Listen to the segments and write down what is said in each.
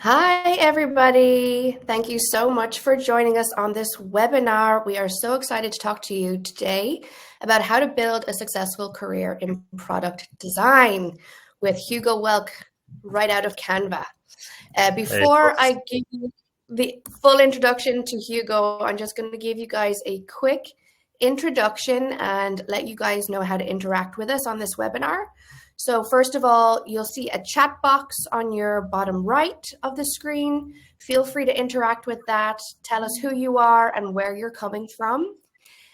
Hi, everybody. Thank you so much for joining us on this webinar. We are so excited to talk to you today about how to build a successful career in product design with Hugo Welke right out of Canva. Hey, Before I give you the full introduction to Hugo, I'm just going to give you guys a quick introduction and let you guys know how to interact with us on this webinar. So first of all, you'll see a chat box on your bottom right of the screen. Feel free to interact with that. Tell us who you are and where you're coming from.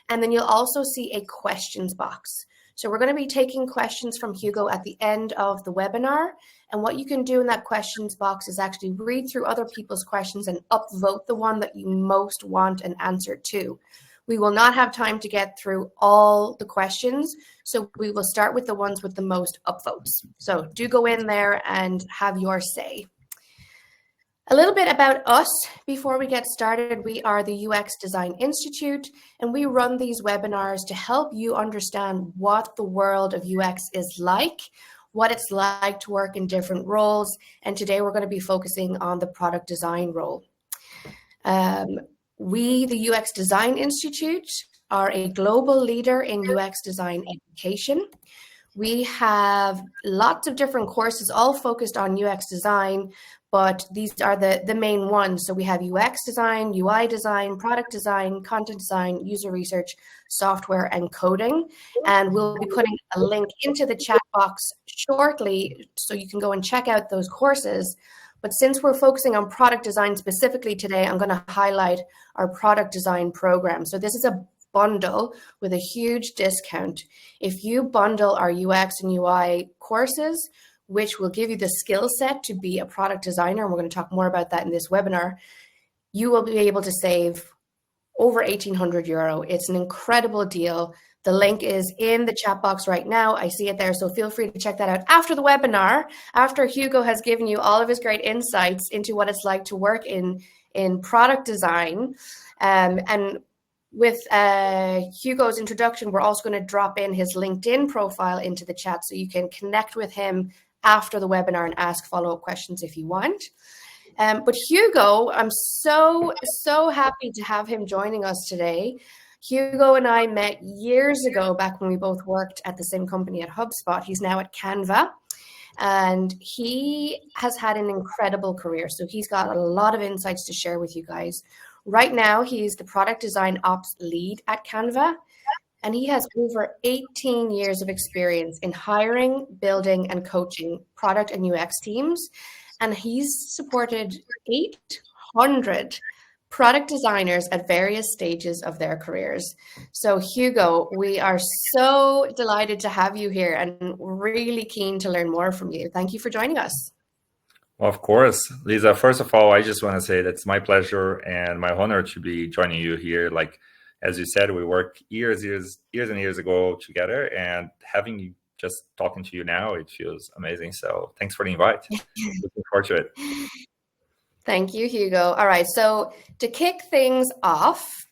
And then you'll also see a questions box. So we're going to be taking questions from Hugo at the end of the webinar. And what you can do in that questions box is actually read through other people's questions and upvote the one that you most want an answer to. We will not have time to get through all the questions, so we will start with the ones with the most upvotes. So do go in there and have your say. A little bit about us before we get started. We are the UX Design Institute, and we run these webinars to help you understand what the world of UX is like, what it's like to work in different roles, and today we're going to be focusing on the product design role. We, the UX Design Institute, are a global leader in UX design education. We have lots of different courses, all focused on UX design, but these are the main ones. So we have UX design, UI design, product design, content design, user research, software, and coding. And we'll be putting a link into the chat box shortly so you can go and check out those courses. But since we're focusing on product design specifically today, I'm going to highlight our product design program. So this is a bundle with a huge discount. If you bundle our UX and UI courses, which will give you the skill set to be a product designer, and we're going to talk more about that in this webinar, you will be able to save over €1,800. It's an incredible deal. The link is in the chat box right now. I see it there, so feel free to check that out after the webinar, after Hugo has given you all of his great insights into what it's like to work in product design. And with Hugo's introduction, we're also going to drop in his LinkedIn profile into the chat so you can connect with him after the webinar and ask follow-up questions if you want. But Hugo, I'm so happy to have him joining us today. Hugo and I met years ago, back when we both worked at the same company at HubSpot. He's now at Canva, and he has had an incredible career. So he's got a lot of insights to share with you guys. Right now, he's the product design ops lead at Canva, and he has over 18 years of experience in hiring, building, and coaching product and UX teams. And he's supported 800 product designers at various stages of their careers. So Hugo, we are so delighted to have you here and really keen to learn more from you. Thank you for joining us. Well, of course, Lisa. First of all, I just want to say that it's my pleasure and my honor to be joining you here. Like, as you said, we worked years and years ago together, and having you just talking to you now, it feels amazing. So thanks for the invite. Looking forward to it. Thank you, Hugo. All right, so to kick things off,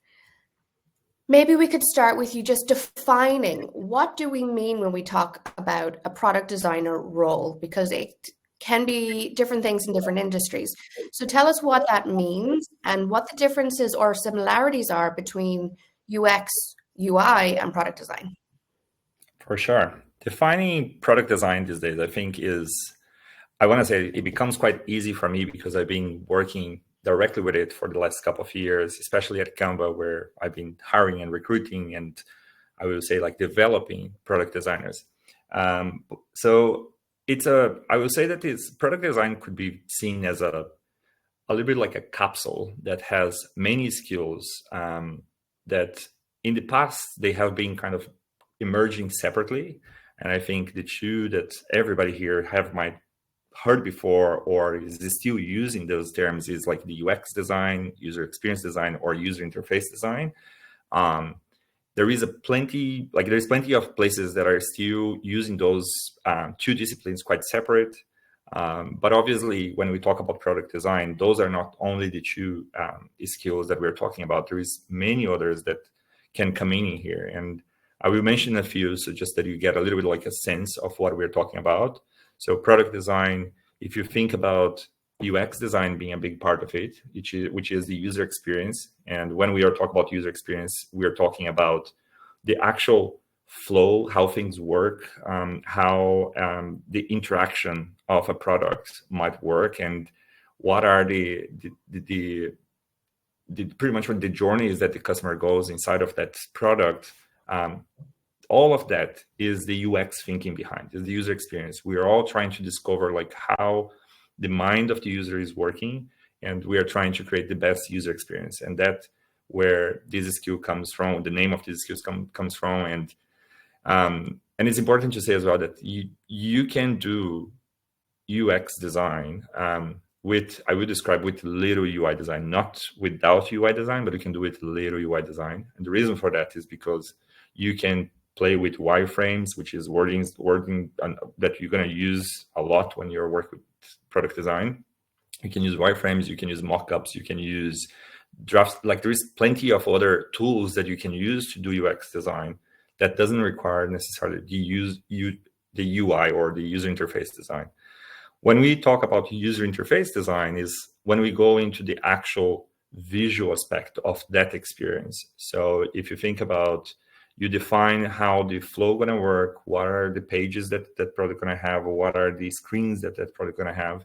maybe we could start with you just defining what do we mean when we talk about a product designer role, because it can be different things in different industries. So tell us what that means and what the differences or similarities are between UX, UI, and product design. For sure. Defining product design these days, I think I want to say it becomes quite easy for me because I've been working directly with it for the last couple of years, especially at Canva, where I've been hiring and recruiting and I will say like developing product designers. So I will say that this product design could be seen as a little bit like a capsule that has many skills that in the past they have been kind of emerging separately. And I think the two that everybody here might heard before or is still using those terms is like the UX design, user experience design, or user interface design. There's plenty of places that are still using those two disciplines quite separate. But obviously, when we talk about product design, those are not only the two skills that we're talking about. There is many others that can come in here. And I will mention a few, so just that you get a little bit like a sense of what we're talking about. So product design, if you think about UX design being a big part of it, which is the user experience. And when we are talking about user experience, we are talking about the actual flow, how things work, how the interaction of a product might work, and what are the pretty much what the journey is that the customer goes inside of that product. All of that is the UX thinking behind, is the user experience. We are all trying to discover like how the mind of the user is working, and we are trying to create the best user experience. And that where this skill comes from, the name of this skill comes from. And it's important to say as well that you can do UX design I would describe with little UI design, not without UI design, but you can do it little UI design. And the reason for that is because you can play with wireframes, which is wording that you're going to use a lot when you're working with product design. You can use wireframes, you can use mockups, you can use drafts. Like, there is plenty of other tools that you can use to do UX design that doesn't require necessarily the UI or the user interface design. When we talk about user interface design is when we go into the actual visual aspect of that experience. So if you think about, you define how the flow going to work, what are the pages that product going to have, or what are the screens that product going to have,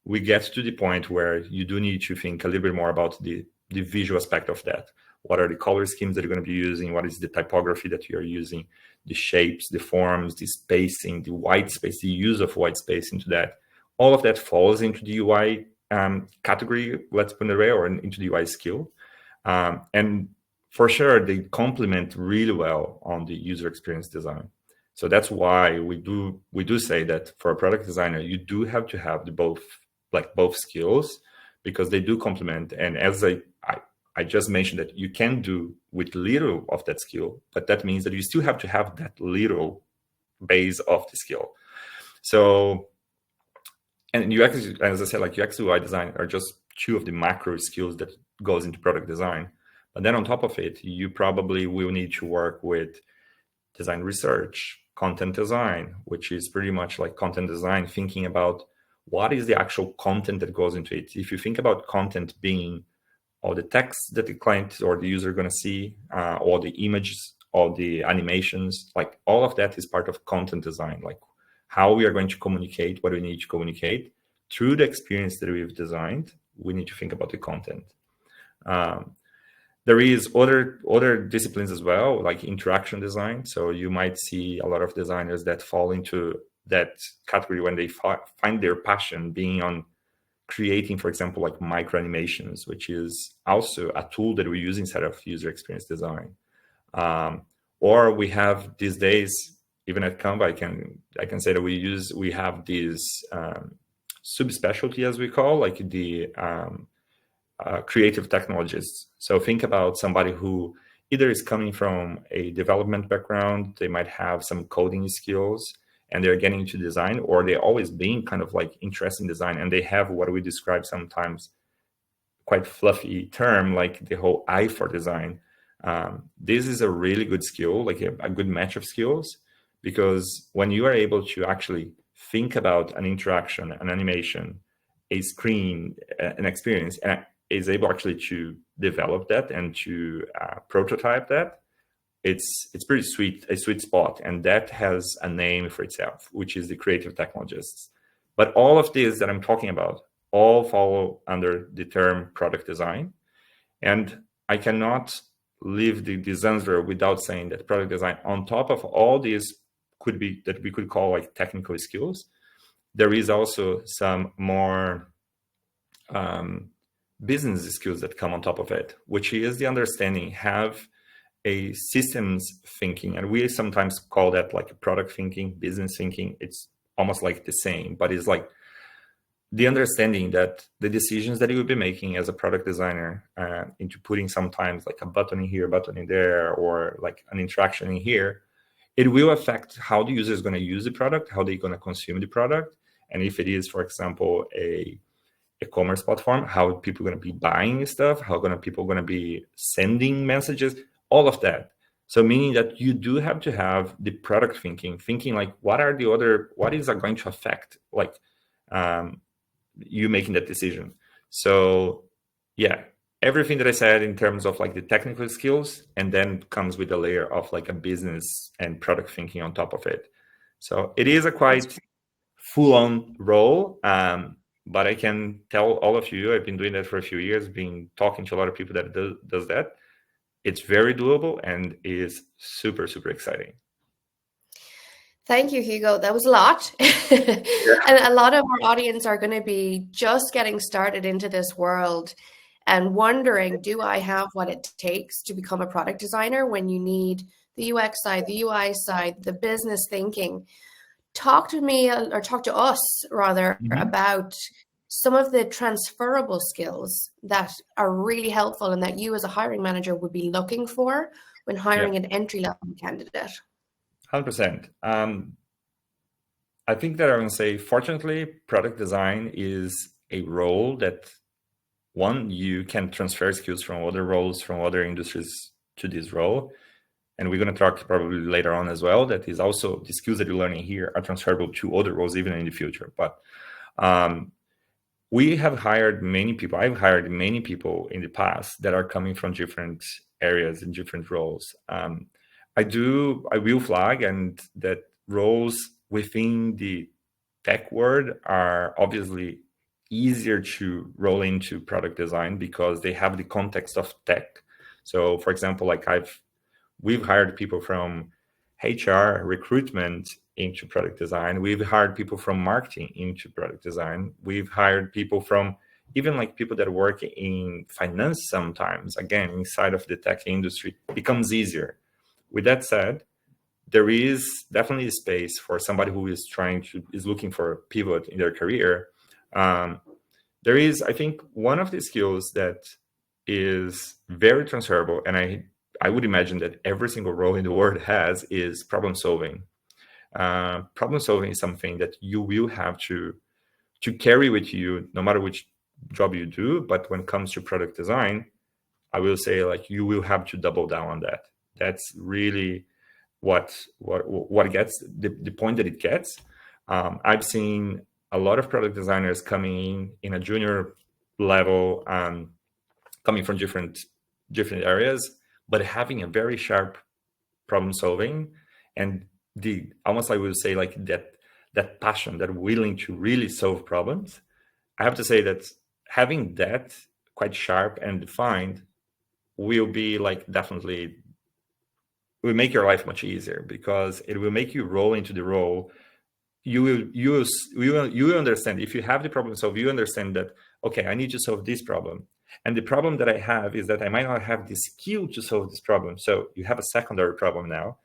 we get to the point where you do need to think a little bit more about the visual aspect of that. What are the color schemes that you're going to be using? What is the typography that you're using? The shapes, the forms, the spacing, the white space, the use of white space into that. All of that falls into the UI category, let's put it away, or into the UI skill. And for sure, they complement really well on the user experience design. So that's why we do say that for a product designer, you do have to have both skills, because they do complement. And as I just mentioned, that you can do with little of that skill, but that means that you still have to have that little base of the skill. So, and UX, as I said, like UX UI design are just two of the macro skills that goes into product design. But then on top of it, you probably will need to work with design research, content design, which is pretty much like content design, thinking about what is the actual content that goes into it. If you think about content being all the text that the client or the user are going to see, all the images, all the animations, like all of that is part of content design, like how we are going to communicate, what we need to communicate through the experience that we've designed. We need to think about the content. There is other disciplines as well, like interaction design. So you might see a lot of designers that fall into that category when they find their passion being on creating, for example, like micro animations, which is also a tool that we use inside of user experience design. Or we have these days, even at Canva, I can say that we have these subspecialty, as we call, like the creative technologists. So think about somebody who either is coming from a development background, they might have some coding skills, and they're getting into design, or they're always being kind of like interested in design, and they have what we describe sometimes quite fluffy term, like the whole eye for design. This is a really good skill, like a good match of skills, because when you are able to actually think about an interaction, an animation, a screen, an experience, and is able actually to develop that and to prototype that, it's pretty a sweet spot. And that has a name for itself, which is the creative technologists. But all of this that I'm talking about all follow under the term product design. And I cannot leave this answer without saying that product design, on top of all these that we could call like technical skills, there is also some more business skills that come on top of it, which is the understanding, have a systems thinking. And we sometimes call that like a product thinking, business thinking. It's almost like the same, but it's like the understanding that the decisions that you will be making as a product designer into putting sometimes like a button in here, a button in there, or like an interaction in here, it will affect how the user is going to use the product, how they're going to consume the product. And if it is, for example, a e-commerce platform, how people are going to be buying stuff, how people going to be sending messages, all of that. So meaning that you do have to have the product thinking like what is that going to affect? Like you making that decision. So yeah, everything that I said in terms of like the technical skills, and then comes with a layer of like a business and product thinking on top of it. So it is a quite full-on role, but I can tell all of you, I've been doing that for a few years, been talking to a lot of people that does that. It's very doable and is super, super exciting. Thank you, Hugo. That was a lot. And a lot of our audience are going to be just getting started into this world and wondering, do I have what it takes to become a product designer, when you need the UX side, the UI side, the business thinking? Talk to me, or talk to us rather, about some of the transferable skills that are really helpful and that you as a hiring manager would be looking for when hiring an entry-level candidate. 100%. I think that I would say, fortunately, product design is a role that, one, you can transfer skills from other roles, from other industries to this role. And we're going to talk probably later on as well, that is also the skills that you're learning here are transferable to other roles, even in the future. But we have hired many people. I've hired many people in the past that are coming from different areas and different roles. I will flag and that roles within the tech world are obviously easier to roll into product design because they have the context of tech. So for example, like we've hired people from HR, recruitment into product design. We've hired people from marketing into product design. We've hired people from even like people that work in finance sometimes, again, inside of the tech industry. It becomes easier. With that said, there is definitely a space for somebody who is looking for a pivot in their career. There is, I think, one of the skills that is very transferable, and I would imagine that every single role in the world has, is problem solving. Problem solving is something that you will have to carry with you no matter which job you do. But when it comes to product design, I will say like you will have to double down on that. That's really what gets the point that it gets. I've seen a lot of product designers coming in a junior level, coming from different areas, but having a very sharp problem solving and the almost, I would say, like that passion, that willing to really solve problems. I have to say that having that quite sharp and defined will be like definitely will make your life much easier, because it will make you roll into the role. You will understand, if you have the problem solved, you understand that, okay, I need to solve this problem. And the problem that I have is that I might not have the skill to solve this problem. So you have a secondary problem now.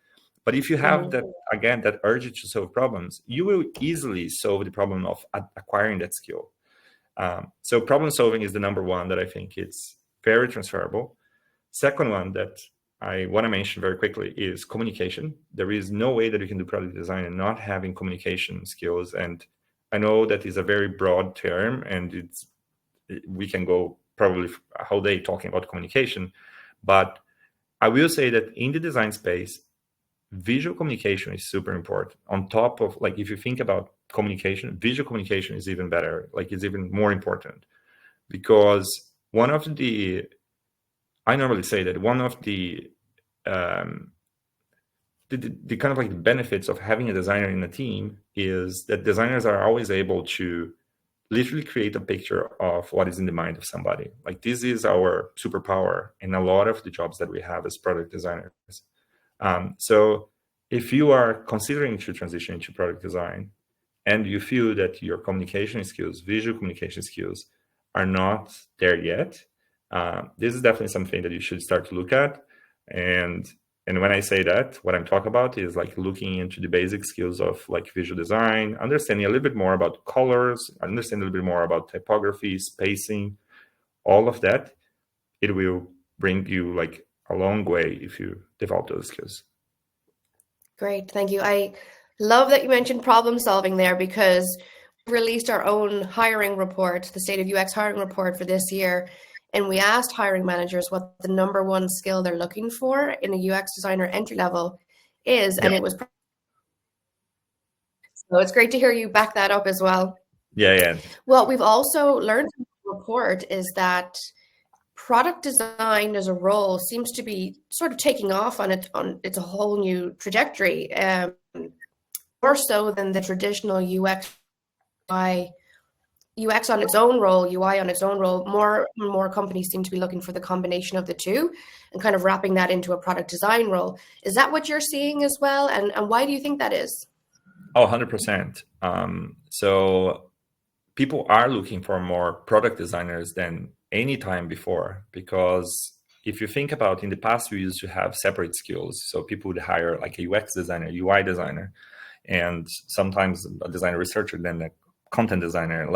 But if you have that, again, that urge to solve problems, you will easily solve the problem of acquiring that skill. So problem solving is the number one that I think it's very transferable. Second one that I want to mention very quickly is communication. There is no way that you can do product design and not having communication skills. And I know that is a very broad term, and we can go probably a whole day talking about communication. But I will say that in the design space, visual communication is super important. On top of, like, if you think about communication, visual communication is even better. Like, it's even more important, because I normally say that one of the kind of like the benefits of having a designer in a team is that designers are always able to literally create a picture of what is in the mind of somebody. Like, this is our superpower in a lot of the jobs that we have as product designers. So if you are considering to transition into product design and you feel that your communication skills, visual communication skills, are not there yet, this is definitely something that you should start to look at. And when I say that, what I'm talking about is like looking into the basic skills of like visual design, understanding a little bit more about colors, understanding a little bit more about typography, spacing, all of that. It will bring you like a long way if you develop those skills. Great, thank you. I love that you mentioned problem solving there, because we released our own hiring report, the State of UX hiring report for this year. And we asked hiring managers what the number one skill they're looking for in a UX designer entry level is. And it was, so it's great to hear you back that up as well. Yeah. What we've also learned from the report is that product design as a role seems to be sort of taking off on it's a whole new trajectory, more so than the traditional UX on its own role, UI on its own role. More and more companies seem to be looking for the combination of the two and kind of wrapping that into a product design role. Is that what you're seeing as well? And why do you think that is? Oh, 100%. So people are looking for more product designers than any time before, because if you think about, in the past, we used to have separate skills. So people would hire like a UX designer, UI designer, and sometimes a designer researcher, then a content designer.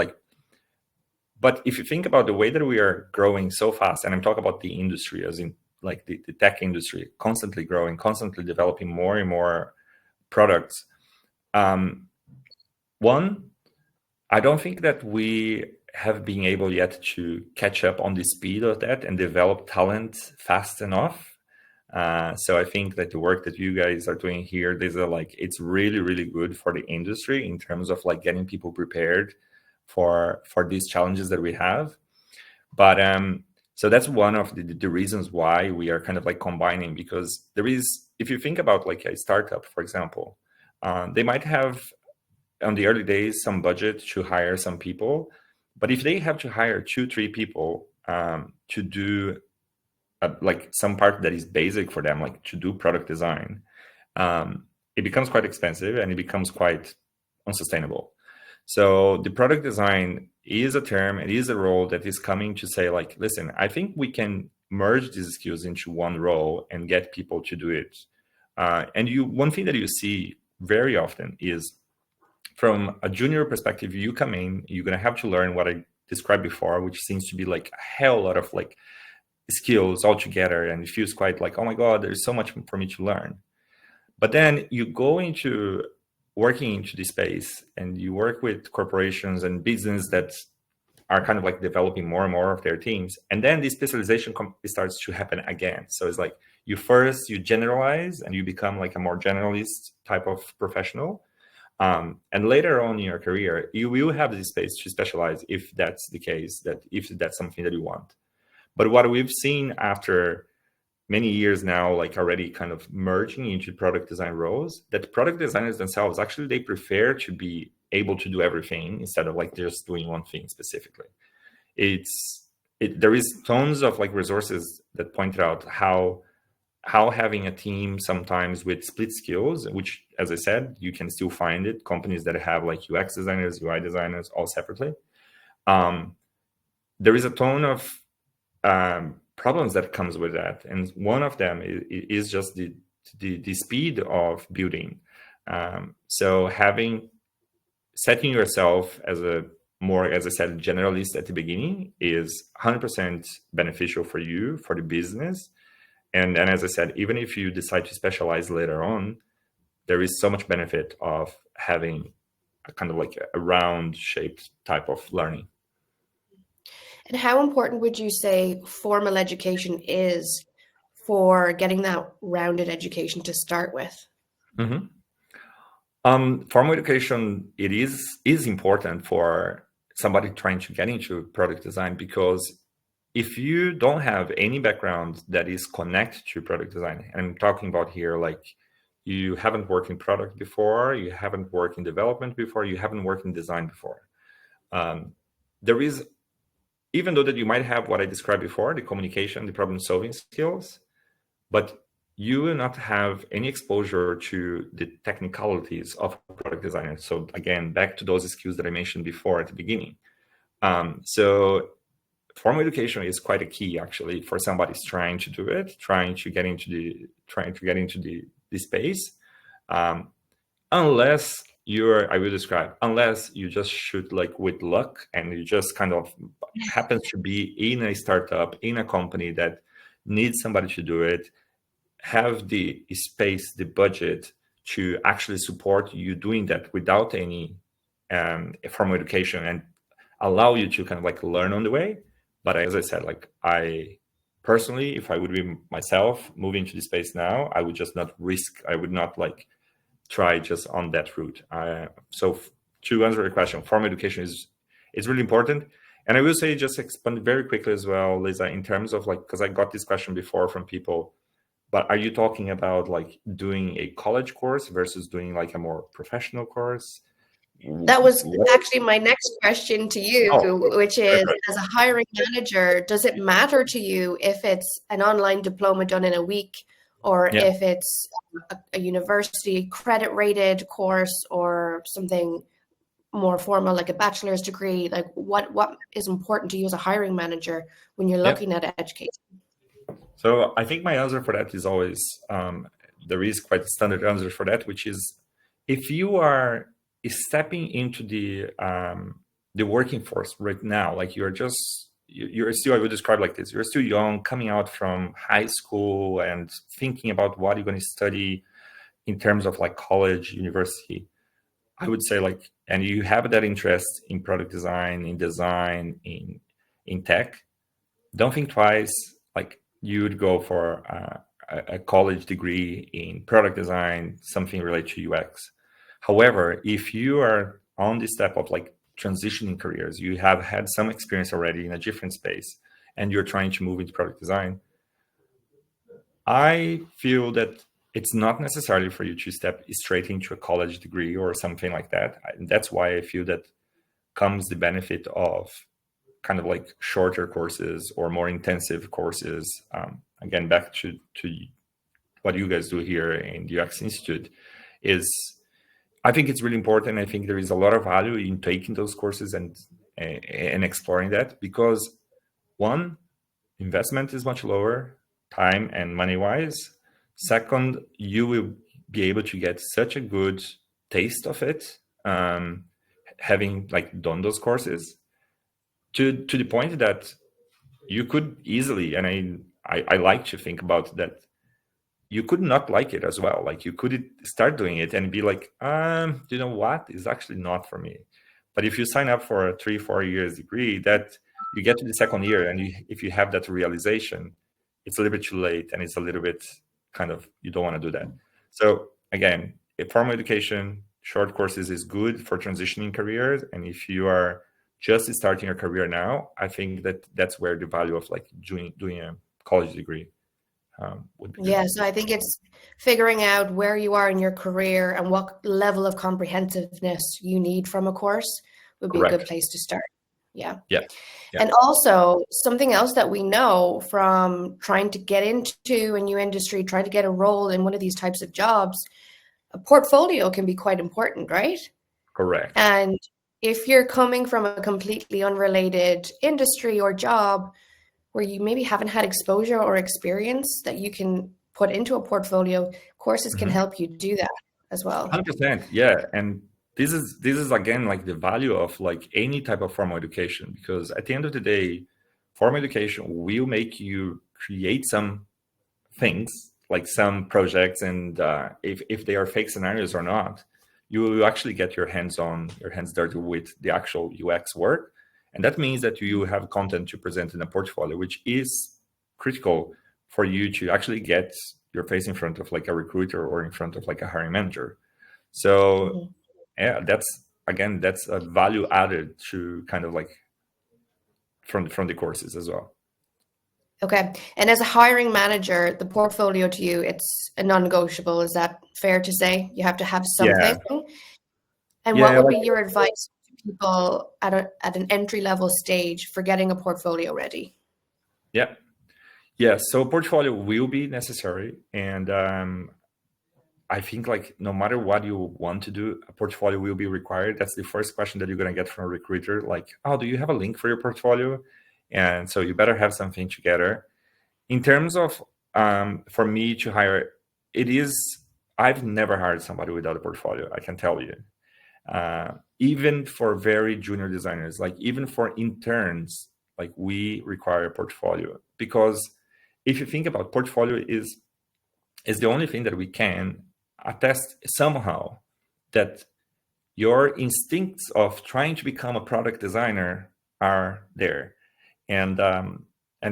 But if you think about the way that we are growing so fast, and I'm talking about the industry, as in like the tech industry, constantly growing, constantly developing more and more products. One, I don't think that we have been able yet to catch up on the speed of that and develop talent fast enough. So I think that the work that you guys are doing here, it's really, really good for the industry in terms of like getting people prepared for these challenges that we have. But so that's one of the reasons why we are kind of like combining, because if you think about like a startup, for example, they might have on the early days some budget to hire some people, but if they have to hire 2-3 people to do like some part that is basic for them, like to do product design, it becomes quite expensive and it becomes quite unsustainable. So the product design is a term, it is a role that is coming to say like, listen, I think we can merge these skills into one role and get people to do it. And one thing that you see very often is, from a junior perspective, you come in, you're going to have to learn what I described before, which seems to be like a hell lot of like skills all together. And it feels quite like, oh my God, there's so much for me to learn. But then you go into working into this space and you work with corporations and business that are kind of like developing more and more of their teams. And then the specialization starts to happen again. So it's like you generalize and you become like a more generalist type of professional. And later on in your career, you will have the space to specialize if that's the case, if that's something that you want. But what we've seen after many years now, like already kind of merging into product design roles, that product designers themselves, actually, they prefer to be able to do everything instead of like just doing one thing specifically. There is tons of like resources that point out how having a team sometimes with split skills, which, as I said, you can still find it, companies that have like UX designers, UI designers, all separately. There is a ton of problems that comes with that. And one of them is just the speed of building. So setting yourself as a more, as I said, generalist at the beginning is 100% beneficial for you, for the business. And as I said, even if you decide to specialize later on, there is so much benefit of having a kind of like a round shaped type of learning. And how important would you say formal education is for getting that rounded education to start with? Mm-hmm. Formal education, it is important for somebody trying to get into product design, because if you don't have any background that is connected to product design, and I'm talking about here, like you haven't worked in product before, you haven't worked in development before, you haven't worked in design before. There is, even though that you might have what I described before, the communication, the problem solving skills, but you will not have any exposure to the technicalities of product design. So again, back to those skills that I mentioned before at the beginning. So formal education is quite a key, actually, for somebody who's trying to do it, trying to get into the space. Unless you just shoot like with luck and you just kind of happens to be in a startup, in a company that needs somebody to do it, have the space, the budget to actually support you doing that without any formal education, and allow you to kind of like learn on the way. But as I said, like I personally, if I would be myself moving to the space now, I would just not risk, I would not like try just on that route. So to answer your question, formal education is really important. And I will say, just expand very quickly as well, Lisa, in terms of like, because I got this question before from people, but are you talking about like doing a college course versus doing like a more professional course? That was What? actually my next question to you, Oh, which is, as a hiring manager, does it matter to you if it's an online diploma done in a week, or yeah. if it's a university credit rated course, or something more formal like a bachelor's degree? Like what is important to you as a hiring manager when you're Yeah. looking at education? So I think my answer for that is always, there is quite a standard answer for that, which is, if you are stepping into the working force right now, like you're still, I would describe like this, you're still young, coming out from high school and thinking about what you're going to study in terms of like college, university, I would say, like, and you have that interest in product design, in tech, don't think twice. Like, you would go for a college degree in product design, something related to UX. However, if you are on this step of like transitioning careers, you have had some experience already in a different space, and you're trying to move into product design, I feel that it's not necessarily for you to step straight into a college degree or something like that. That's why I feel that comes the benefit of kind of like shorter courses or more intensive courses. Again, back to what you guys do here in the UX Institute, is I think it's really important. I think there is a lot of value in taking those courses and exploring that, because one, investment is much lower, time and money wise. Second, you will be able to get such a good taste of it, having like done those courses, to the point that you could easily, and I like to think about that, you could not like it as well. Like, you could start doing it and be like, you know what, it's actually not for me. But if you sign up for a 3-4 years degree, that you get to the second year, and if you have that realization, it's a little bit too late, and it's a little bit kind of, you don't want to do that. So again, if formal education, short courses is good for transitioning careers. And if you are just starting your career now, I think that that's where the value of like doing a college degree would be good. Yeah, so I think it's figuring out where you are in your career and what level of comprehensiveness you need from a course would be a good Correct. place to start. Yeah. Yeah. Yeah. And also, something else that we know from trying to get into a new industry, trying to get a role in one of these types of jobs, a portfolio can be quite important, right? Correct. And if you're coming from a completely unrelated industry or job where you maybe haven't had exposure or experience that you can put into a portfolio, courses can help you do that as well. 100%. Yeah. And this is again like the value of like any type of formal education, because at the end of the day, formal education will make you create some things, like some projects, and if they are fake scenarios or not, you will actually get your hands dirty with the actual UX work. And that means that you have content to present in a portfolio, which is critical for you to actually get your face in front of like a recruiter or in front of like a hiring manager. So yeah, that's a value added to kind of like from the courses as well. Okay. And as a hiring manager, the portfolio to you, it's a non-negotiable. Is that fair to say? You have to have something. Yeah. And what would be your advice to people at an entry-level stage for getting a portfolio ready? Yeah. So portfolio will be necessary. And I think like no matter what you want to do, a portfolio will be required. That's the first question that you're going to get from a recruiter. Like, oh, do you have a link for your portfolio? And so you better have something together. In terms of, for me to hire, I've never hired somebody without a portfolio, I can tell you. Even for very junior designers, like even for interns, like we require a portfolio, because if you think about portfolio is the only thing that we can attest somehow that your instincts of trying to become a product designer are there. And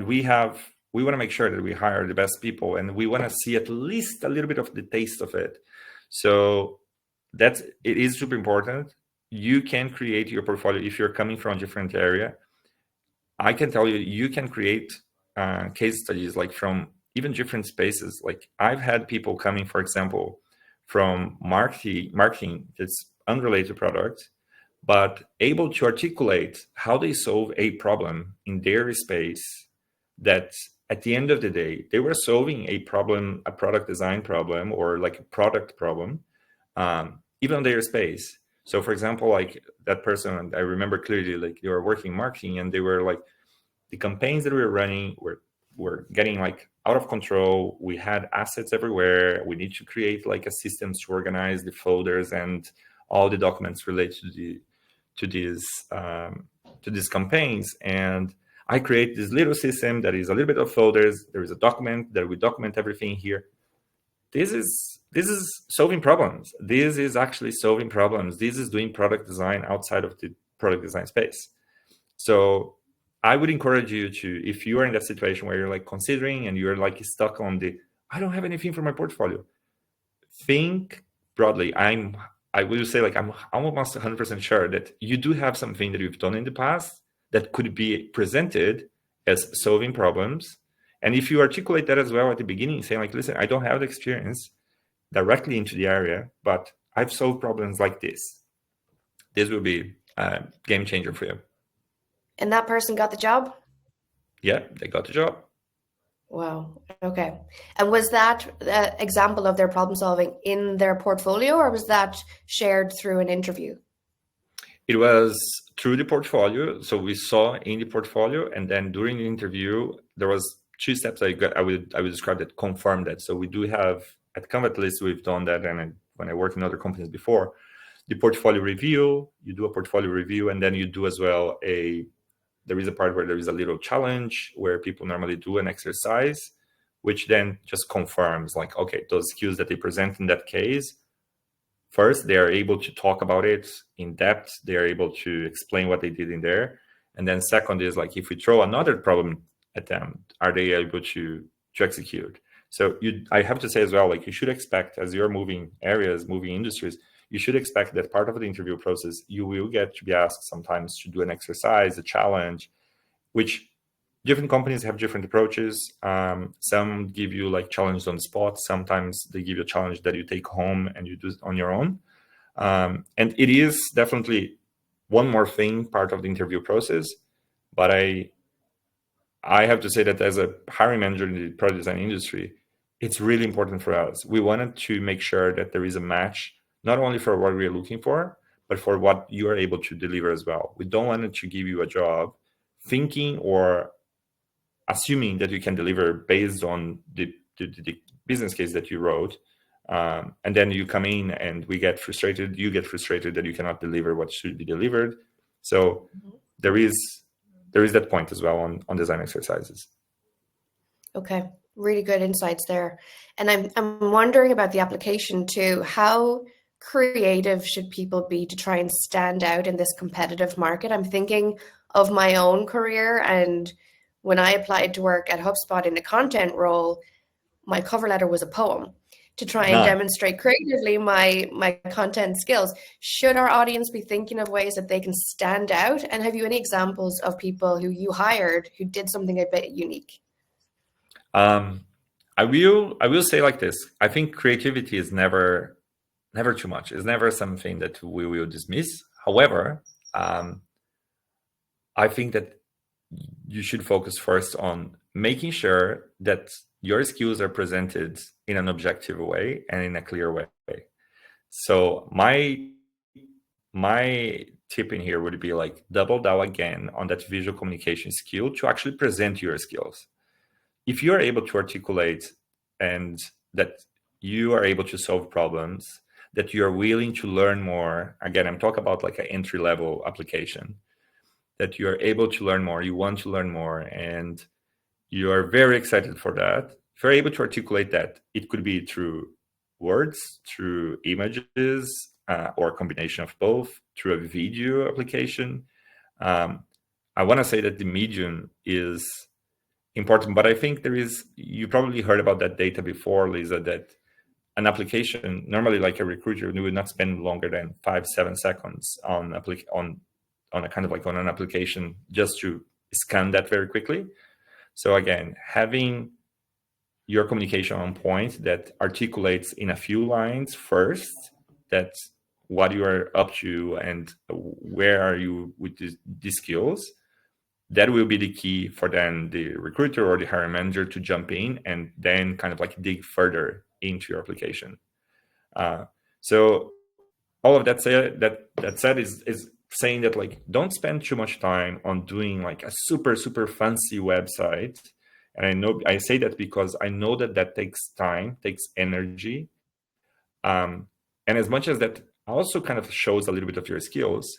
we want to make sure that we hire the best people, and we want to see at least a little bit of the taste of it. So it is super important. you can create your portfolio if you're coming from a different area. I can tell you, you can create case studies like from even different spaces. Like I've had people coming, for example, from marketing that's unrelated to product, but able to articulate how they solve a problem in their space that at the end of the day, they were solving a problem, a product design problem or like a product problem, even on their space. So for example, like that person, I remember clearly, like they were working marketing and they were like, the campaigns that we were running were getting like out of control. We had assets everywhere. We need to create like a system to organize the folders and all the documents related to these campaigns. And I create this little system that is a little bit of folders. There is a document that we document everything here. This is solving problems. This is actually solving problems. This is doing product design outside of the product design space. So I would encourage you to, if you are in that situation where you're like considering and you're like stuck on the, I don't have anything for my portfolio, think broadly. I will say like, I'm almost 100% sure that you do have something that you've done in the past that could be presented as solving problems. And if you articulate that as well at the beginning, saying like, listen, I don't have the experience directly into the area, but I've solved problems like this. This will be a game changer for you. And that person got the job? Yeah, they got the job. Wow. Okay. And was that example of their problem solving in their portfolio, or was that shared through an interview? It was through the portfolio. So we saw in the portfolio, and then during the interview, there was 2 steps I would describe that confirm that. So we do have at Canva, at least we've done that, and when I worked in other companies before, the portfolio review. You do a portfolio review, and then you do as well there is a part where there is a little challenge where people normally do an exercise, which then just confirms like, okay, those skills that they present in that case, first, they are able to talk about it in depth. They are able to explain what they did in there. And then second is like, if we throw another problem at them, are they able to execute? So I have to say as well, like you should expect as you're moving areas, moving industries, you should expect that part of the interview process, you will get to be asked sometimes to do an exercise, a challenge, which different companies have different approaches. Some give you like challenges on the spot. Sometimes they give you a challenge that you take home and you do it on your own. And it is definitely one more thing, part of the interview process. But I have to say that as a hiring manager in the product design industry, it's really important for us. We wanted to make sure that there is a match, not only for what we're looking for, but for what you are able to deliver as well. We don't want to give you a job thinking or assuming that you can deliver based on the business case that you wrote. And then you come in and we get frustrated, you get frustrated that you cannot deliver what should be delivered. So there is that point as well on design exercises. Okay, really good insights there. And I'm wondering about the application too. How creative should people be to try and stand out in this competitive market? I'm thinking of my own career, and when I applied to work at HubSpot in a content role, my cover letter was a poem to try and demonstrate creatively my content skills. Should our audience be thinking of ways that they can stand out? And have you any examples of people who you hired who did something a bit unique? I will say like this. I think creativity is never too much. It's never something that we will dismiss. However, I think that you should focus first on making sure that your skills are presented in an objective way and in a clear way. So my tip in here would be like double down again on that visual communication skill to actually present your skills. If you are able to articulate and that you are able to solve problems, that you are willing to learn more, again, I'm talking about like an entry-level application, that you are able to learn more, you want to learn more, and you are very excited for that. If you're able to articulate that, it could be through words, through images, or a combination of both, through a video application. I want to say that the medium is important, but I think you probably heard about that data before, Lisa, that an application, normally like a recruiter would not spend longer than 5-7 seconds on a kind of like on an application just to scan that very quickly. So again, having your communication on point that articulates in a few lines first that what you are up to and where are you with these skills, that will be the key for then the recruiter or the hiring manager to jump in and then kind of like dig further into your application. So all of that said is saying that like don't spend too much time on doing like a super fancy website. And I say that because I know that takes time, takes energy, and as much as that also kind of shows a little bit of your skills,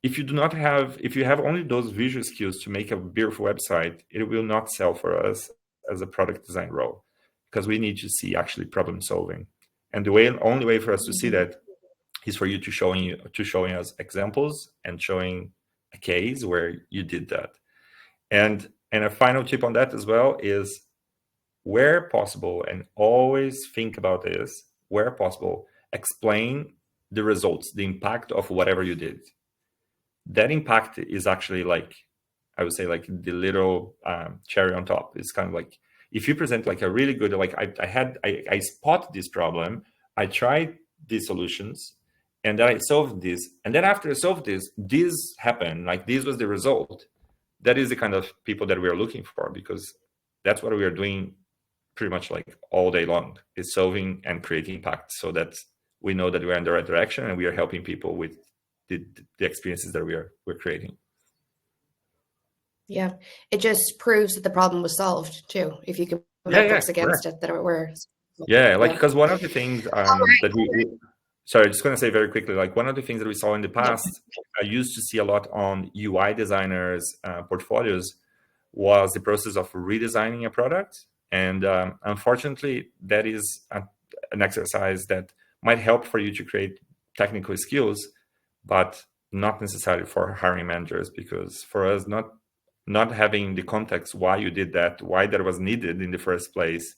if you have only those visual skills to make a beautiful website, it will not sell for us as a product design role, because we need to see actually problem solving. And the only way for us to see that is for you to showing us examples and showing a case where you did that. And a final tip on that as well is, where possible, and always think about this, where possible, explain the results, the impact of whatever you did. That impact is actually like, I would say like the little cherry on top. It's kind of like, if you present like a really good, like I spot this problem, I tried these solutions, and then I solved this, and then after I solved this happened, like this was the result. That is the kind of people that we are looking for, because that's what we are doing pretty much like all day long, is solving and creating impact, so that we know that we're in the right direction and we are helping people with the experiences that we're creating. Yeah, it just proves that the problem was solved too. If you can put metrics against it, that were because one of the things that we sorry, just going to say very quickly, like one of the things that we saw in the past, I used to see a lot on UI designers' portfolios, was the process of redesigning a product. And unfortunately, that is an exercise that might help for you to create technical skills, but not necessarily for hiring managers, because for us, not having the context why you did that, why that was needed in the first place,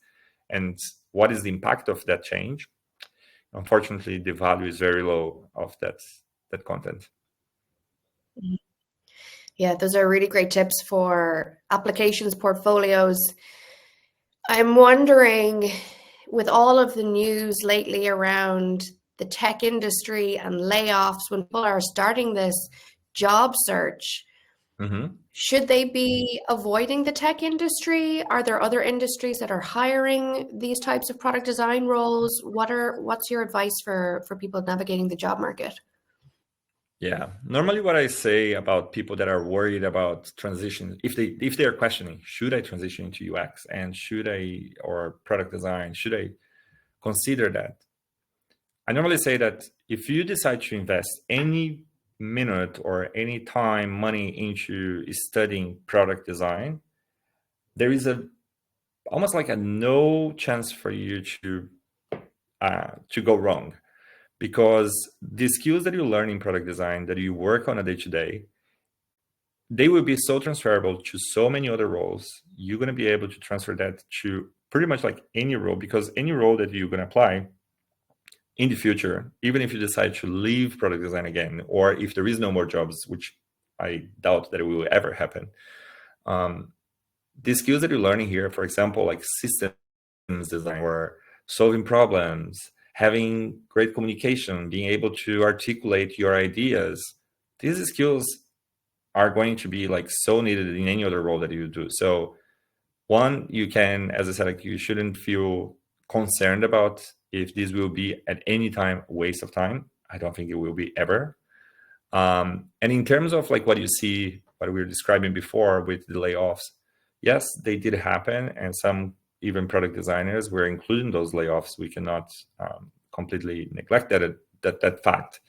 and what is the impact of that change, unfortunately, the value is very low of that content. Yeah, those are really great tips for applications, portfolios. I'm wondering, with all of the news lately around the tech industry and layoffs, when people are starting this job search, should they be avoiding the tech industry? Are there other industries that are hiring these types of product design roles? What's your advice for people navigating the job market? Yeah, normally what I say about people that are worried about transition, if they are questioning, should I transition into UX and or product design, should I consider that? I normally say that if you decide to invest any minute or any time, money into studying product design, there is almost like a no chance for you to go wrong, because the skills that you learn in product design, that you work on a day-to-day, they will be so transferable to so many other roles. You're going to be able to transfer that to pretty much like any role, because any role that you're going to apply in the future, even if you decide to leave product design again, or if there is no more jobs, which I doubt that it will ever happen, the skills that you're learning here, for example, like systems design or solving problems, having great communication, being able to articulate your ideas, these skills are going to be like so needed in any other role that you do. So one, you can, as I said, like you shouldn't feel concerned about if this will be at any time a waste of time. I don't think it will be ever. And in terms of like what you see, what we were describing before with the layoffs, yes, they did happen, and some even product designers were included in those layoffs. We cannot completely neglect that fact.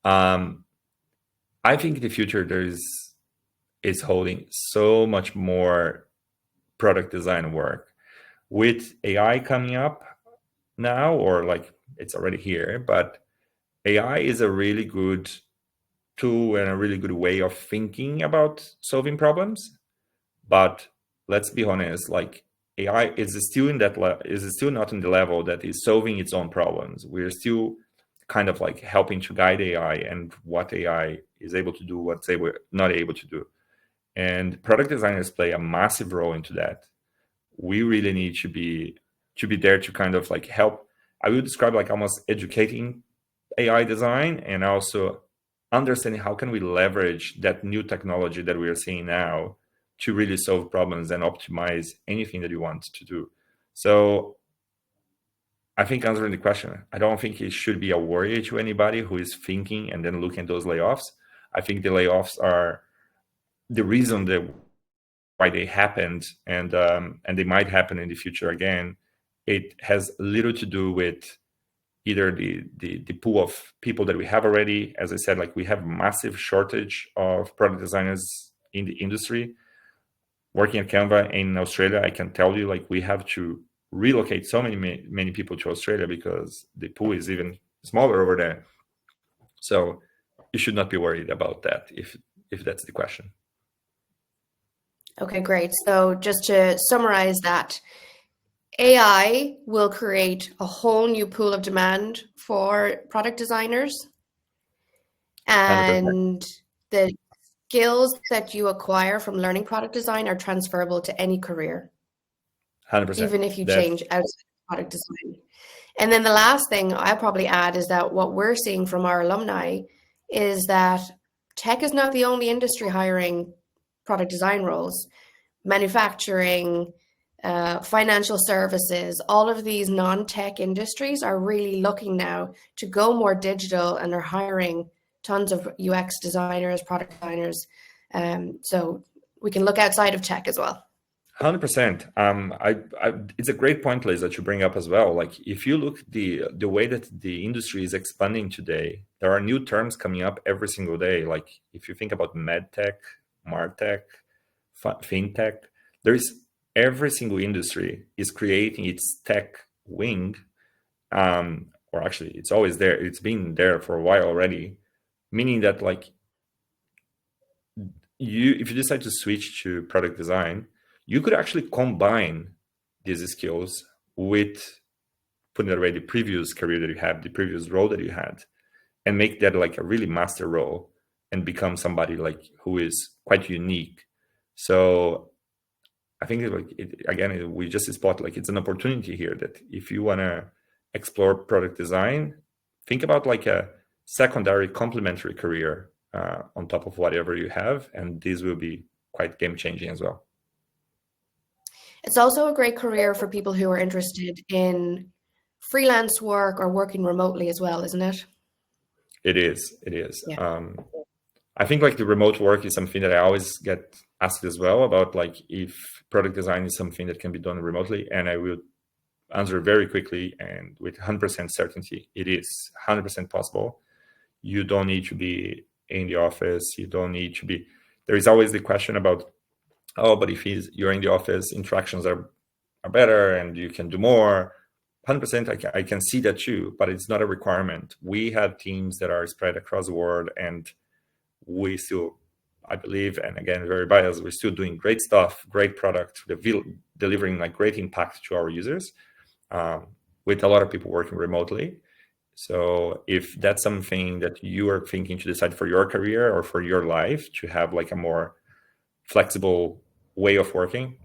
I think the future is holding so much more product design work with AI coming up now, or like it's already here, but AI is a really good tool and a really good way of thinking about solving problems. But let's be honest, like AI is still is still not in the level that is solving its own problems. We're still kind of like helping to guide AI and what AI is able to do, what they were not able to do. And product designers play a massive role into that. We really need to be there to kind of like help. I would describe like almost educating AI design and also understanding how can we leverage that new technology that we are seeing now to really solve problems and optimize anything that you want to do. So I think answering the question, I don't think it should be a worry to anybody who is thinking and then looking at those layoffs. I think the layoffs are the reason that why they happened, and they might happen in the future again. It has little to do with either the pool of people that we have already. As I said, like we have massive shortage of product designers in the industry. Working at Canva in Australia, I can tell you, like we have to relocate so many people to Australia because the pool is even smaller over there. So you should not be worried about that if that's the question. Okay, great. So just to summarize that, AI will create a whole new pool of demand for product designers, 100%. and the skills that you acquire from learning product design are transferable to any career, 100%. even if you change outside of product design. And then the last thing I'll probably add is that what we're seeing from our alumni is that tech is not the only industry hiring product design roles. Manufacturing, financial services, all of these non-tech industries are really looking now to go more digital and are hiring tons of UX designers, product designers. So we can look outside of tech as well. 100%. It's a great point, Liz, that you bring up as well. Like if you look the way that the industry is expanding today, there are new terms coming up every single day. Like if you think about medtech, martech, fintech, there is every single industry is creating its tech wing, or actually it's always there. It's been there for a while already, meaning that like if you decide to switch to product design, you could actually combine these skills with, putting it away, the previous career that you had, the previous role that you had, and make that like a really master role and become somebody like who is quite unique. So I think again, we just spot like it's an opportunity here that if you want to explore product design, think about like a secondary complementary career on top of whatever you have, and this will be quite game changing as well. It's also a great career for people who are interested in freelance work or working remotely as well, isn't it? It is. It is. Yeah. I think like the remote work is something that I always get asked as well about, like if product design is something that can be done remotely, and I will answer very quickly and with 100% certainty, it is 100% possible. You don't need to be in the office. You don't need to be. There is always the question about, oh, but if you're in the office, interactions are better and you can do more. 100%, I can see that too, but it's not a requirement. We have teams that are spread across the world, and we still, I believe, and again, very biased, we're still doing great stuff, great product, delivering like great impact to our users, with a lot of people working remotely. So if that's something that you are thinking to decide for your career or for your life, to have like a more flexible way of working,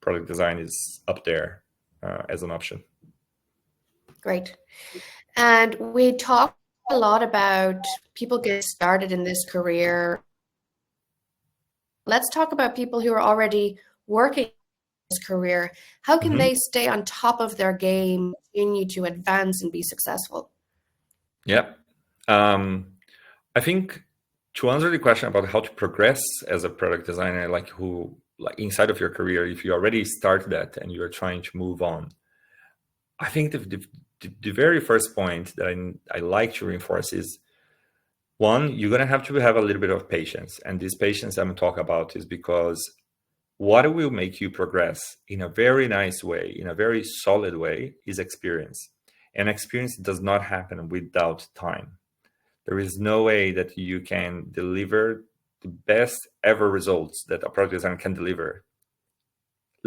product design is up there as an option. Great. And we talk a lot about people get started in this career. Let's talk about people who are already working in this career. How can they stay on top of their game, continue to advance and be successful? Yeah. I think to answer the question about how to progress as a product designer, like inside of your career, if you already start that and you're trying to move on, I think the very first point that I like to reinforce is, one, you're going to have a little bit of patience. And this patience I'm talking about is because what will make you progress in a very nice way, in a very solid way, is experience. And experience does not happen without time. There is no way that you can deliver the best ever results that a product designer can deliver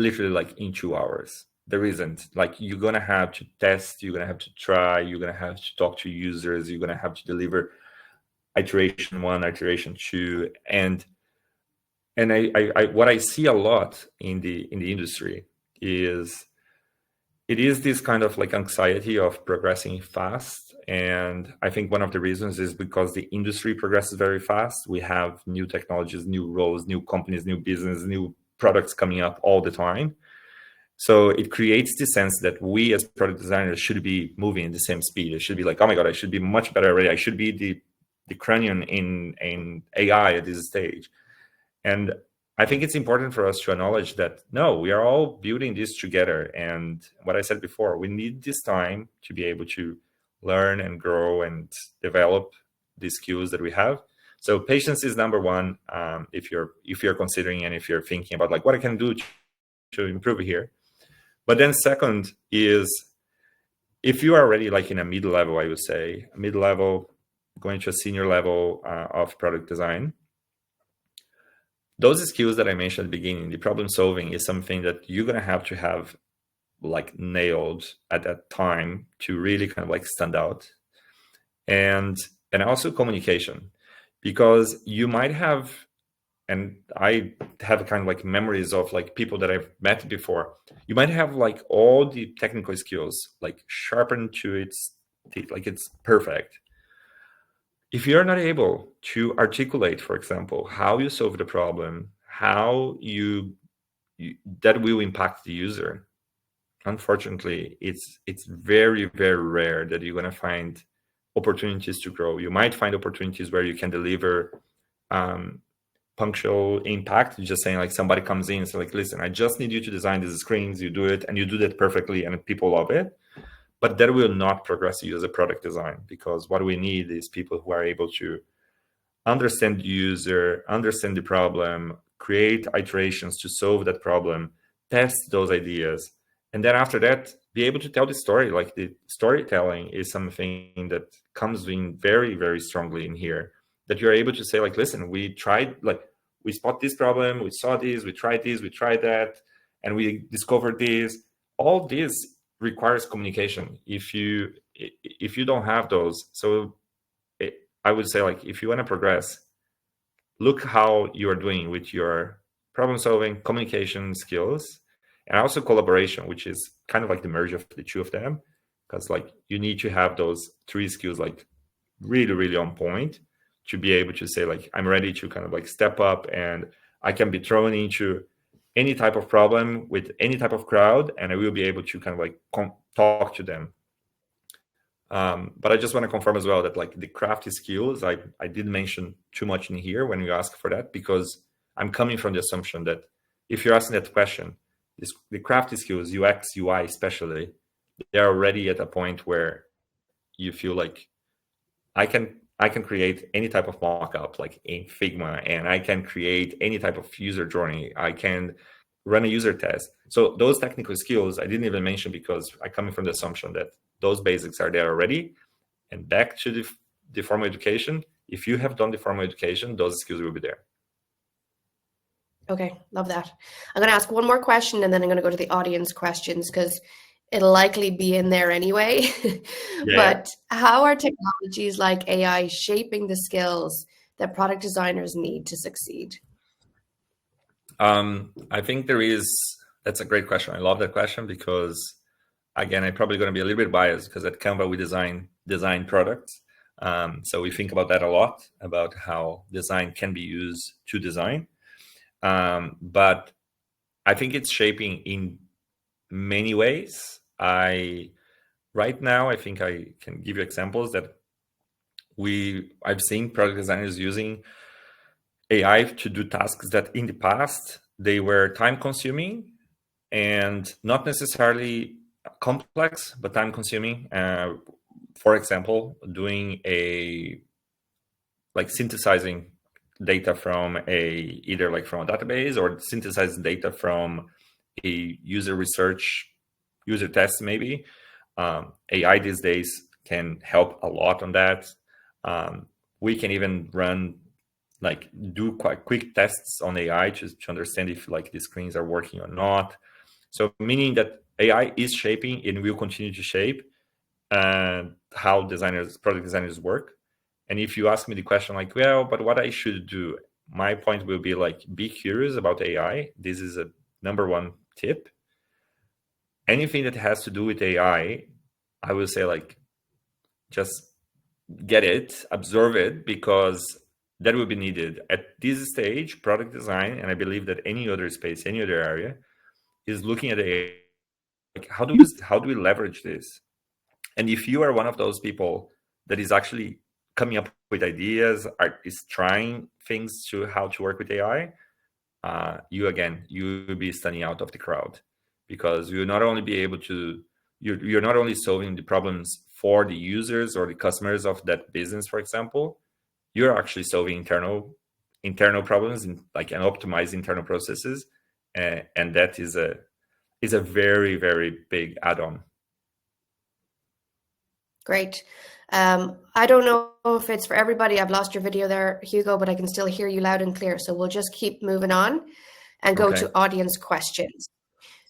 literally like in 2 hours. There isn't. Like, you're gonna have to test, you're gonna have to try, you're gonna have to talk to users, you're gonna have to deliver iteration 1, iteration 2, and I what I see a lot in the industry is it is this kind of like anxiety of progressing fast. And I think one of the reasons is because the industry progresses very fast. We have new technologies, new roles, new companies, new business, new products coming up all the time. So it creates the sense that we as product designers should be moving at the same speed. It should be like, oh my God, I should be much better already. I should be the cranium in AI at this stage. And I think it's important for us to acknowledge that, no, we are all building this together. And what I said before, we need this time to be able to learn and grow and develop the skills that we have. So patience is number one, if you're considering and if you're thinking about like what I can do to improve here. But then second is, if you are already like in a mid-level, I would say, a mid-level going to a senior level of product design, those skills that I mentioned at the beginning, the problem solving is something that you're going to have like nailed at that time to really kind of like stand out. And also communication, because you might have, and I have kind of like memories of like people that I've met before, you might have like all the technical skills like sharpened to its like it's perfect. If you're not able to articulate, for example, how you solve the problem, how you that will impact the user, unfortunately, it's very, very rare that you're going to find opportunities to grow. You might find opportunities where you can deliver punctual impact, just saying like somebody comes in and says like, listen, I just need you to design these screens, you do it, and you do that perfectly, and people love it. But that will not progress you as a product design, because what we need is people who are able to understand the user, understand the problem, create iterations to solve that problem, test those ideas, and then after that, be able to tell the story. Like the storytelling is something that comes in very, very strongly in here, that you're able to say like, listen, we tried, like we spot this problem, we saw this, we tried that, and we discovered this. All this requires communication. If you don't have those, so I would say like, if you want to progress, look how you are doing with your problem solving, communication skills, and also collaboration, which is kind of like the merge of the two of them, because like you need to have those 3 skills like really, really on point to be able to say like, I'm ready to kind of like step up, and I can be thrown into any type of problem with any type of crowd, and I will be able to kind of like talk to them. But I just want to confirm as well that like the crafty skills, I didn't mention too much in here when you ask for that, because I'm coming from the assumption that if you're asking that question, the crafty skills, UX, UI especially, they're already at a point where you feel like I can create any type of mockup like in Figma, and I can create any type of user journey. I can run a user test. So those technical skills I didn't even mention, because I'm coming from the assumption that those basics are there already. And back to the formal education, if you have done the formal education, those skills will be there. Okay, love that. I'm going to ask one more question, and then I'm going to go to the audience questions, because it'll likely be in there anyway. Yeah. But how are technologies like AI shaping the skills that product designers need to succeed? I think that's a great question. I love that question, because again, I'm probably going to be a little bit biased, because at Canva we design products. So we think about that a lot, about how design can be used to design. But I think it's shaping in many ways. Right now, I think I can give you examples that I've seen product designers using AI to do tasks that in the past they were time consuming and not necessarily complex, but time consuming. For example, doing synthesizing data from either like from a database, or synthesizing data from a user test maybe. AI these days can help a lot on that. We can even do quite quick tests on AI to understand if like the screens are working or not. So meaning that AI is shaping and will continue to shape how product designers work. And if you ask me the question like, well, but what I should do, my point will be like, be curious about AI. This is a number one tip. Anything that has to do with AI, I will say like, just get it, absorb it, because that will be needed at this stage. Product design, and I believe that any other space, any other area, is looking at AI, like how do we leverage this? And if you are one of those people that is actually coming up with ideas, is trying things to how to work with AI, you will be standing out of the crowd, because you'll not only be able to, you're not only solving the problems for the users or the customers of that business, for example, you're actually solving internal problems and optimize internal processes, and that is a very, very big add-on. Great. I don't know if it's for everybody. I've lost your video there, Hugo, but I can still hear you loud and clear. So we'll just keep moving on and go to audience questions.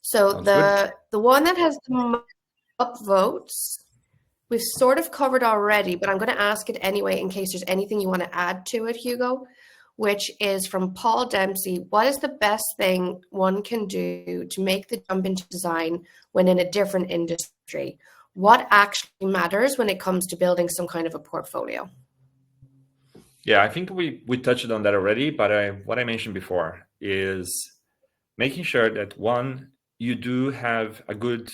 So the one that has the most votes, we've sort of covered already, but I'm going to ask it anyway in case there's anything you want to add to it, Hugo, which is from Paul Dempsey. What is the best thing one can do to make the jump into design when in a different industry? What actually matters when it comes to building some kind of a portfolio? Yeah, I think we touched on that already, but what I mentioned before is making sure that, one, you do have a good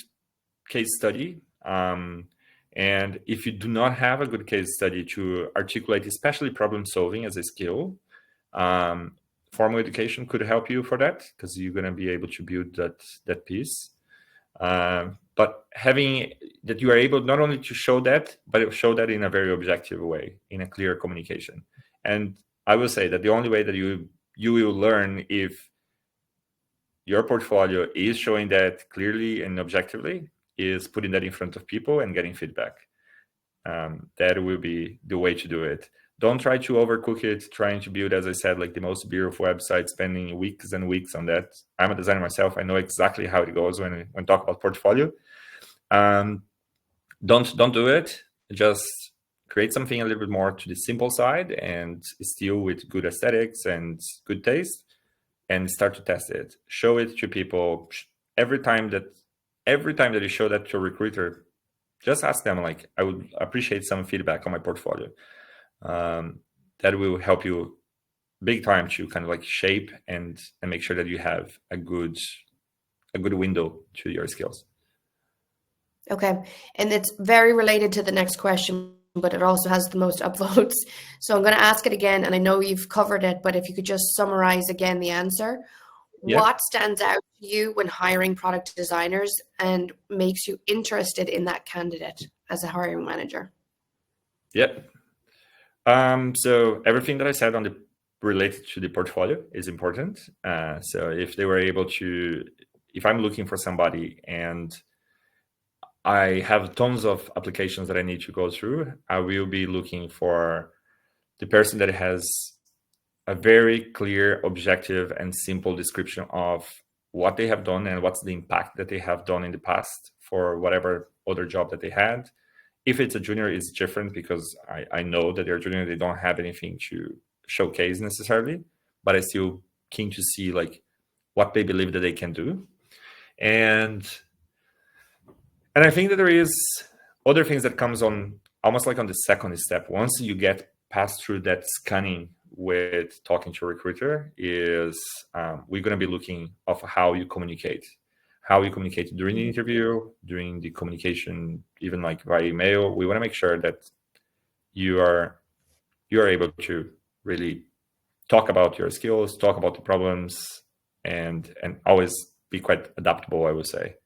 case study. And if you do not have a good case study to articulate, especially problem solving as a skill, formal education could help you for that, because you're going to be able to build that piece. But having that, you are able not only to show that, but show that in a very objective way, in a clear communication. And I will say that the only way that you will learn if your portfolio is showing that clearly and objectively is putting that in front of people and getting feedback. That will be the way to do it. Don't try to overcook it, trying to build, as I said, like the most beautiful website, spending weeks and weeks on that. I'm a designer myself. I know exactly how it goes when talk about portfolio. Don't do it. Just create something a little bit more to the simple side and still with good aesthetics and good taste, and start to test it. Show it to people. Every time that you show that to a recruiter, just ask them like, I would appreciate some feedback on my portfolio. That will help you big time to kind of like shape and make sure that you have a good window to your skills. Okay. And it's very related to the next question, but it also has the most upvotes. So I'm going to ask it again, and I know you've covered it, but if you could just summarize again the answer. Yeah. What stands out to you when hiring product designers and makes you interested in that candidate as a hiring manager? Yep. So everything that I said related to the portfolio is important. So if I'm looking for somebody and I have tons of applications that I need to go through, I will be looking for the person that has a very clear, objective, and simple description of what they have done and what's the impact that they have done in the past for whatever other job that they had. If it's a junior, it's different, because I know that they're junior, they don't have anything to showcase necessarily, but I'm still keen to see like what they believe that they can do. And I think that there is other things that comes on almost like on the second step. Once you get past through that scanning with talking to a recruiter, is we're going to be looking of how you communicate during the interview, during the communication, even like via email. We want to make sure that you are able to really talk about your skills, talk about the problems, and always be quite adaptable, I would say.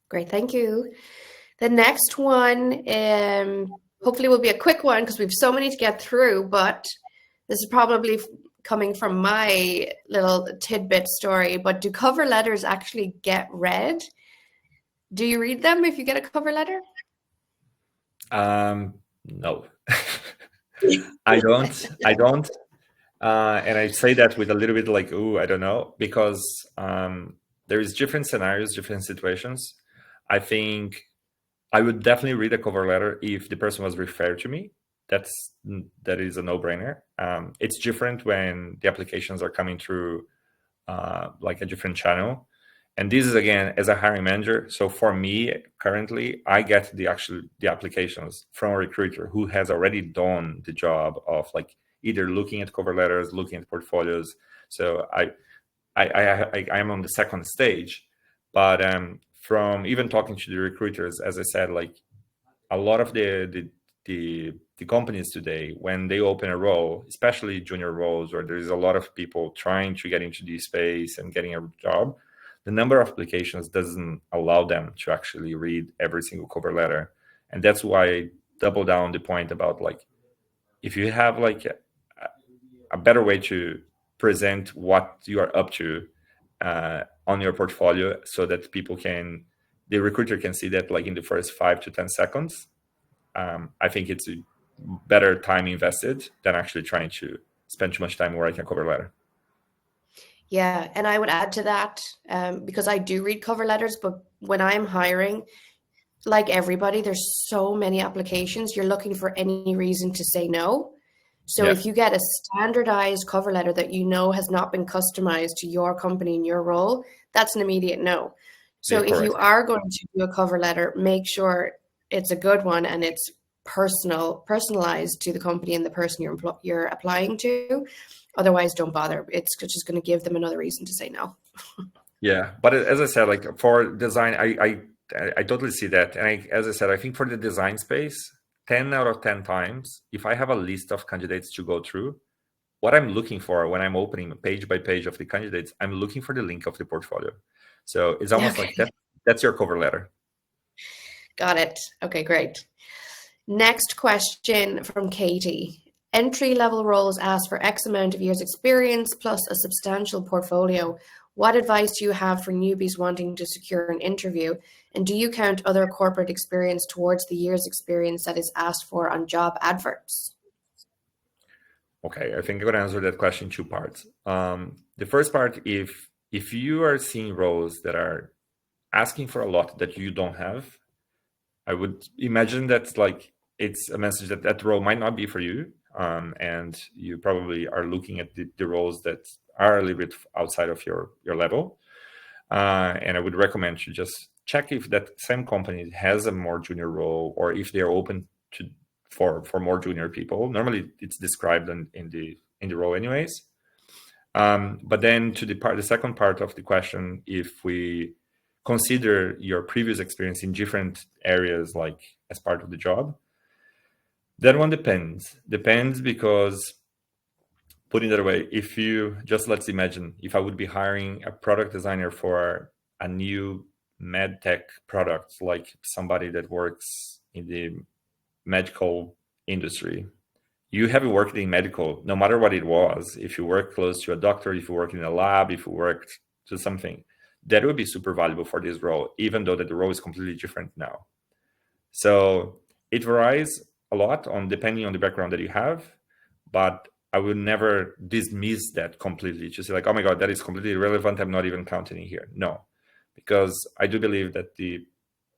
Great, thank you. The next one hopefully will be a quick one, because we have so many to get through, but this is probably coming from my little tidbit story, but do cover letters actually get read? Do you read them if you get a cover letter? No. I don't. And I say that with a little bit like, ooh, I don't know, because there is different scenarios, different situations. I think I would definitely read a cover letter if the person was referred to me. That is a no-brainer. It's different when the applications are coming through like a different channel. And this is, again, as a hiring manager. So for me, currently, I get the applications from a recruiter who has already done the job of like either looking at cover letters, looking at portfolios. So I am on the second stage, but from even talking to the recruiters, as I said, like a lot of the companies today, when they open a role, especially junior roles, where there is a lot of people trying to get into this space and getting a job, the number of applications doesn't allow them to actually read every single cover letter. And that's why I double down the point about like, if you have like a better way to present what you are up to on your portfolio, so that the recruiter can see that like in the first 5 to 10 seconds, I think it's a better time invested than actually trying to spend too much time writing a cover letter. Yeah, and I would add to that, because I do read cover letters, but when I'm hiring, like everybody, there's so many applications. You're looking for any reason to say no. So Yeah. if you get a standardized cover letter that you know has not been customized to your company and your role, that's an immediate no. So Yeah, if you correct. are going to do a cover letter, make sure it's a good one and it's personalized to the company and the person you're applying to. Otherwise, don't bother. It's just going to give them another reason to say no. Yeah, but as I said, like for design, I totally see that. And as I said, I think for the design space, 10 out of 10 times, if I have a list of candidates to go through, what I'm looking for when I'm opening page by page of the candidates, I'm looking for the link of the portfolio. So it's almost like that's your cover letter. Got it. Okay, great. Next question from Katie. Entry-level roles ask for X amount of years experience plus a substantial portfolio. What advice do you have for newbies wanting to secure an interview? And do you count other corporate experience towards the years experience that is asked for on job adverts? Okay, I think I'm going to answer that question in two parts. The first part, if you are seeing roles that are asking for a lot that you don't have, I would imagine that's like it's a message that that role might not be for you, and you probably are looking at the roles that are a little bit outside of your level. And I would recommend you just check if that same company has a more junior role, or if they're open to for more junior people. Normally, it's described in the role, anyways. But then to the second part of the question, if we consider your previous experience in different areas, like as part of the job, that one depends because, putting that away, if you just, let's imagine if I would be hiring a product designer for a new med tech product, like somebody that works in the medical industry. You haven't worked in medical, no matter what it was. If you work close to a doctor, if you work in a lab, if you worked to something, that would be super valuable for this role, even though that the role is completely different now. So it varies a lot depending on the background that you have, but I would never dismiss that completely to say like, oh my God, that is completely irrelevant. I'm not even counting it here. No, because I do believe that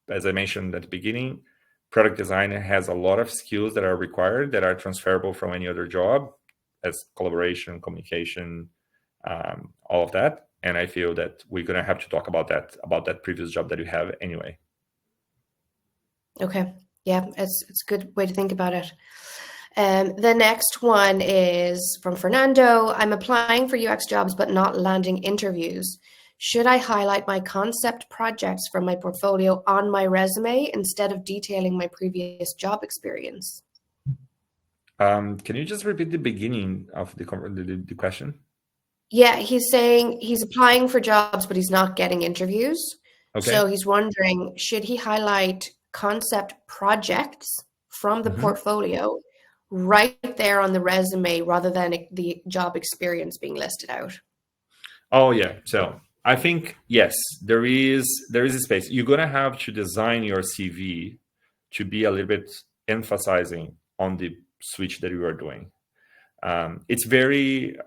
as I mentioned at the beginning, product design has a lot of skills that are required that are transferable from any other job, as collaboration, communication, all of that. And I feel that we're going to have to talk about that previous job that you have anyway. Okay. Yeah, it's a good way to think about it. The next one is from Fernando. I'm applying for UX jobs, but not landing interviews. Should I highlight my concept projects from my portfolio on my resume instead of detailing my previous job experience? Can you just repeat the beginning of the question? Yeah, he's saying he's applying for jobs, but he's not getting interviews. Okay. So he's wondering, should he highlight concept projects from the portfolio right there on the resume rather than the job experience being listed out? Oh yeah. So I think yes, there is a space. You're gonna have to design your CV to be a little bit emphasizing on the switch that you are doing. It's very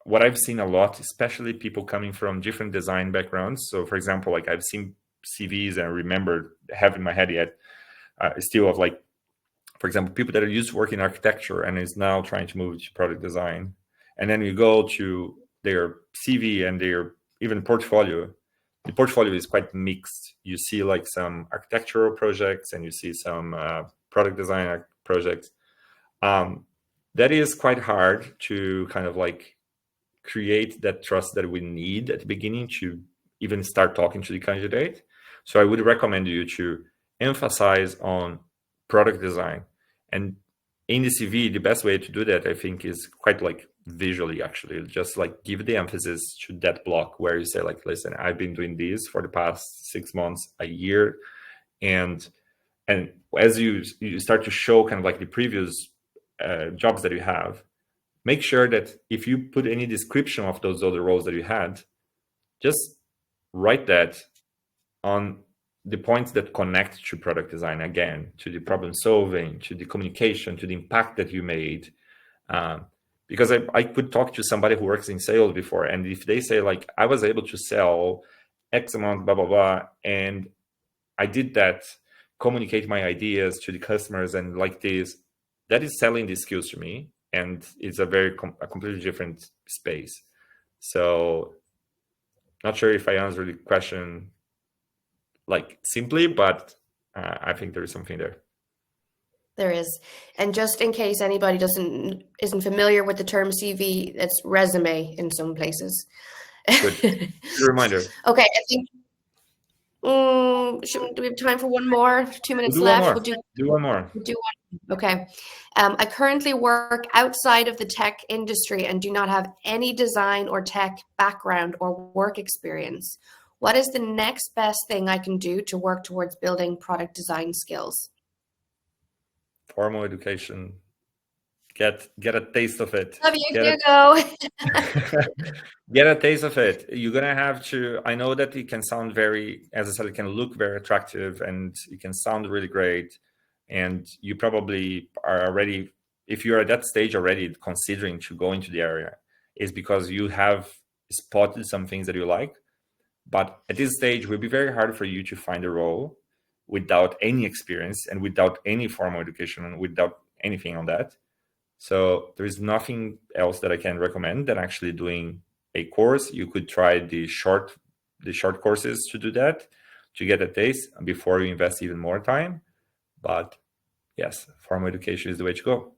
what I've seen a lot, especially people coming from different design backgrounds. So for example, like I've seen CVs and I remember have in my head yet still of like, for example, people that are used to work in architecture and is now trying to move to product design. And then you go to their CV and their even portfolio. The portfolio is quite mixed. You see like some architectural projects and you see some product design projects. That is quite hard to kind of like create that trust that we need at the beginning to even start talking to the candidate. So I would recommend you to emphasize on product design. And in the CV, the best way to do that, I think, is quite like visually, actually, just like give the emphasis to that block where you say like, listen, I've been doing this for the past 6 months, a year. And as you start to show kind of like the previous jobs that you have, make sure that if you put any description of those other roles that you had, just write that on the points that connect to product design, again, to the problem solving, to the communication, to the impact that you made. Because I could talk to somebody who works in sales before, and if they say like, I was able to sell X amount, blah, blah, blah, and I did that, communicate my ideas to the customers and like this, that is selling these skills to me. And it's a completely different space. So not sure if I answered the question like simply, but I think there is something there. There is. And just in case anybody isn't familiar with the term CV, it's resume in some places. Good. Good reminder. Okay, I think do we have time for one more? 2 minutes left. We'll do one more. We'll do one. Okay. I currently work outside of the tech industry and do not have any design or tech background or work experience. What is the next best thing I can do to work towards building product design skills? Formal education. Get a taste of it. Love you, Hugo. Get a taste of it. You're gonna have to. I know that it can sound very, as I said, it can look very attractive and it can sound really great. And you probably are already, if you're at that stage already considering to go into the area, is because you have spotted some things that you like. But at this stage, it will be very hard for you to find a role without any experience and without any formal education and without anything on that. So there is nothing else that I can recommend than actually doing a course. You could try the short courses to do that, to get a taste before you invest even more time. But yes, formal education is the way to go.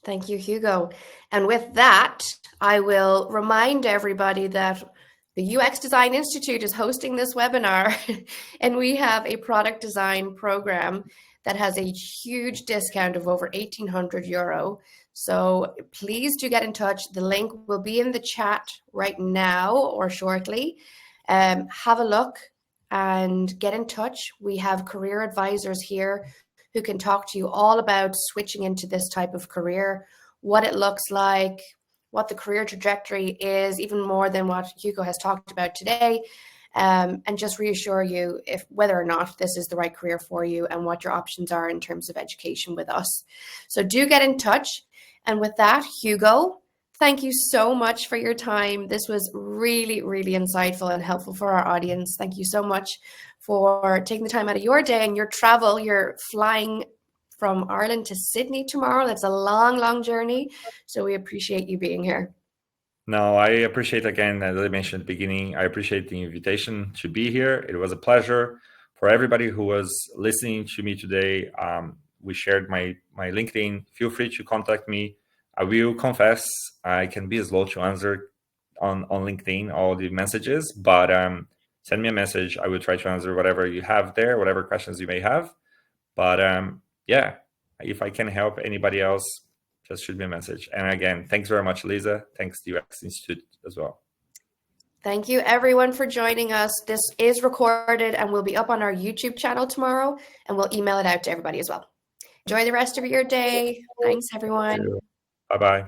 Thank you, Hugo. And with that, I will remind everybody that the UX Design Institute is hosting this webinar, and we have a product design program that has a huge discount of over €1,800. So please do get in touch. The link will be in the chat right now or shortly. Have a look and get in touch. We have career advisors here who can talk to you all about switching into this type of career, what it looks like, what the career trajectory is, even more than what Hugo has talked about today, and just reassure you if whether or not this is the right career for you and what your options are in terms of education with us. So do get in touch. And with that, Hugo, thank you so much for your time. This was really, really insightful and helpful for our audience. Thank you so much for taking the time out of your day and your travel. You're flying from Ireland to Sydney tomorrow. That's a long, long journey. So we appreciate you being here. No, I appreciate, again, as I mentioned at the beginning, I appreciate the invitation to be here. It was a pleasure. For everybody who was listening to me today, we shared my LinkedIn. Feel free to contact me. I will confess, I can be slow to answer on LinkedIn, all the messages, but send me a message. I will try to answer whatever you have there, whatever questions you may have. But yeah, if I can help anybody else, just shoot me a message. And again, thanks very much, Lisa. Thanks to UX Institute as well. Thank you, everyone, for joining us. This is recorded and will be up on our YouTube channel tomorrow, and we'll email it out to everybody as well. Enjoy the rest of your day. Thanks, everyone. Bye-bye.